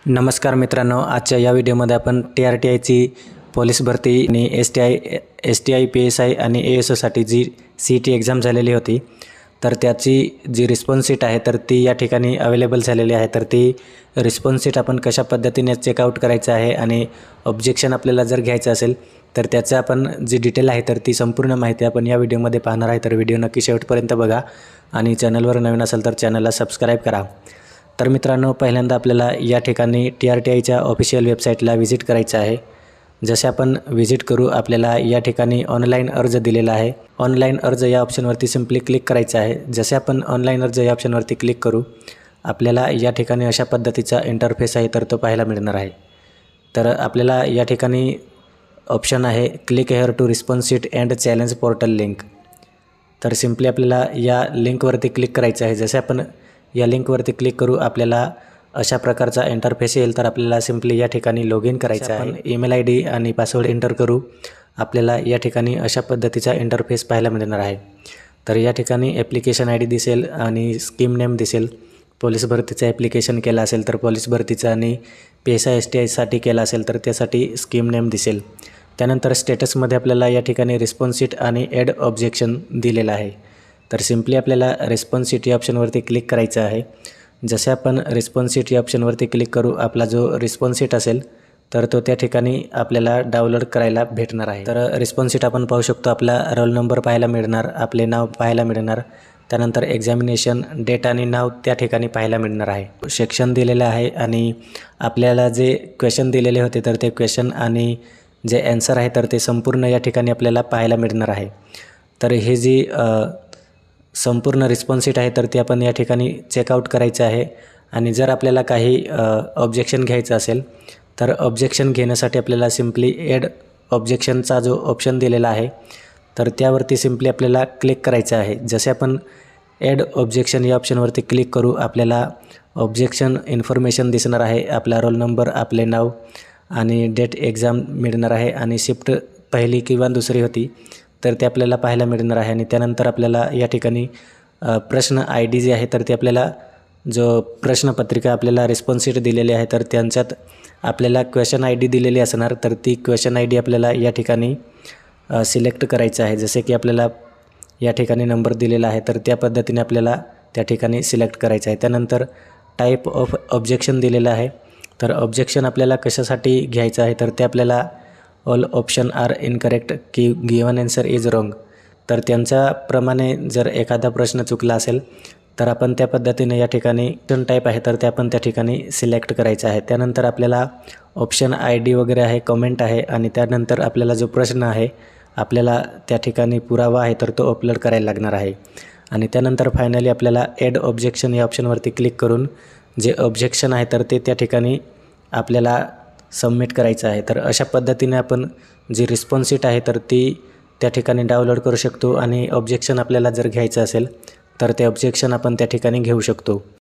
नमस्कार मित्रांनो, आजच्या या व्हिडिओमध्ये आपण TRTIची पोलीस भरती आणि STI PSI आणि ASOसाठी जी CET एक्झाम झालेली होती, तर त्याची जी रिस्पॉन्स शीट आहे तर ती या ठिकाणी अवेलेबल झालेली आहे। तर ती रिस्पॉन्स शीट आपण कशा पद्धतीने चेकआउट करायचं आहे आणि ऑब्जेक्शन आपल्याला जर घ्यायचं असेल तर त्याचं आपण जी डिटेल आहे तर ती संपूर्ण माहिती आपण या व्हिडिओमध्ये पाहणार आहे। तर व्हिडिओ नक्की शेवटपर्यंत बघा आणि चॅनलवर नवीन असेल तर चॅनलला सबस्क्राईब करा। तर मित्रांनो, पहिल्यांदा आपल्याला या ठिकाणी TRTIच्या ऑफिशियल वेबसाईटला व्हिजिट करायचं आहे। जसे आपण व्हिजिट करू, आपल्याला या ठिकाणी ऑनलाईन अर्ज दिलेला आहे। ऑनलाईन अर्ज या ऑप्शनवरती सिम्पली क्लिक करायचं आहे। जसे आपण ऑनलाईन अर्ज या ऑप्शनवरती क्लिक करू, आपल्याला या ठिकाणी अशा पद्धतीचा इंटरफेस आहे तर तो पाहायला मिळणार आहे। तर आपल्याला या ठिकाणी ऑप्शन आहे click here to response sheet and challenge portal link. तर सिम्पली आपल्याला या लिंकवरती क्लिक करायचं आहे। जसे आपण या लिंकवरती क्लिक करू, आपल्याला अशा प्रकारचा इंटरफेस येईल। तर आपल्याला सिम्पली या ठिकाणी लॉग इन करायचं आहे। ईमेल ID आणि पासवर्ड एंटर करू, आपल्याला या ठिकाणी अशा पद्धतीचा इंटरफेस पाहायला मिळणार आहे। तर या ठिकाणी ॲप्लिकेशन ID दिसेल आणि स्कीम नेम दिसेल। पोलीस भरतीचं ॲप्लिकेशन केलं असेल तर पोलीस भरतीचं आणि PSI STIसाठी केलं असेल तर त्यासाठी स्कीम नेम दिसेल। त्यानंतर स्टेटसमध्ये आपल्याला या ठिकाणी रिस्पॉन्स शीट आणि ॲड ऑब्जेक्शन दिलेलं आहे। तर सिम्पली आपल्याला रिस्पॉन्स शीट या ऑप्शनवरती क्लिक करायचं आहे। जसे आपण रिस्पॉन्स शीट या ऑप्शनवरती क्लिक करू, आपला जो रिस्पॉन्स शीट असेल तर तो त्या ठिकाणी आपल्याला डाउनलोड करायला भेटणार आहे। तर रिस्पॉन्स शीट आपण पाहू शकतो, आपला रोल नंबर पाहायला मिळणार, आपले नाव पाहायला मिळणार, त्यानंतर एक्झामिनेशन डेट आणि नाव त्या ठिकाणी पाहायला मिळणार आहे। सेक्शन दिलेलं आहे आणि आपल्याला जे क्वेश्चन दिलेले होते तर ते क्वेश्चन आणि जे ॲन्सर आहे तर ते संपूर्ण या ठिकाणी आपल्याला पाहायला मिळणार आहे। तर हे जी संपूर्ण रिस्पॉन्स शीट आहे तर ती आपण या ठिकाणी चेकआउट करायचं आहे। आणि जर आपल्याला काही ऑब्जेक्शन घ्यायचं असेल तर ऑब्जेक्शन घेण्यासाठी आपल्याला सिम्पली ॲड ऑब्जेक्शनचा जो ऑप्शन दिलेला आहे तर त्यावरती सिम्पली आपल्याला क्लिक करायचं आहे। जसे आपण ॲड ऑब्जेक्शन या ऑप्शनवरती क्लिक करू, आपल्याला ऑब्जेक्शन इन्फॉर्मेशन दिसणार आहे, आपला रोल नंबर, आपले नाव आणि डेट एक्झाम मिळणार आहे आणि शिफ्ट पहिली किंवा दुसरी होती तर ते आपल्याला पाहायला मिळणार आहे। आणि त्यानंतर आपल्याला या ठिकाणी प्रश्न ID जे आहे तर ते आपल्याला जो प्रश्नपत्रिका आपल्याला रिस्पॉन्स शीट दिलेली आहे तर त्यांच्यात आपल्याला क्वेश्चन ID दिलेली असणार, तर ती क्वेश्चन ID आपल्याला या ठिकाणी सिलेक्ट करायचं आहे। जसे की आपल्याला या ठिकाणी नंबर दिलेला आहे तर त्या पद्धतीने आपल्याला त्या ठिकाणी सिलेक्ट करायचं आहे। त्यानंतर टाईप ऑफ ऑब्जेक्शन दिलेलं आहे, तर ऑब्जेक्शन आपल्याला कशासाठी घ्यायचं आहे तर ते आपल्याला ऑल ऑप्शन आर इनकरेक्ट की गिवन आन्सर इज रॉंग। तर त्यांच्याप्रमाणे जर एखादा प्रश्न चुकला असेल तर आपण त्या पद्धतीने या ठिकाणी ऑप्शन टाईप आहे तर ते आपण त्या ठिकाणी सिलेक्ट करायचं आहे। त्यानंतर आपल्याला ऑप्शन ID वगैरे आहे, कमेंट आहे आणि त्यानंतर आपल्याला जो प्रश्न आहे आपल्याला त्या ठिकाणी पुरावा आहे तर तो अपलोड करायला लागणार आहे। आणि त्यानंतर फायनली आपल्याला ॲड ऑब्जेक्शन या ऑप्शनवरती क्लिक करून जे ऑब्जेक्शन आहे तर ते त्या ठिकाणी आपल्याला सबमिट करायचं आहे। तर अशा पद्धतीने आपण जी रिस्पॉन्स शीट आहे तर ती त्या ठिकाणी डाउनलोड करू शकतो आणि ऑब्जेक्शन आपल्याला जर घ्यायचं असेल तर ते ऑब्जेक्शन आपण त्या ठिकाणी घेऊ शकतो।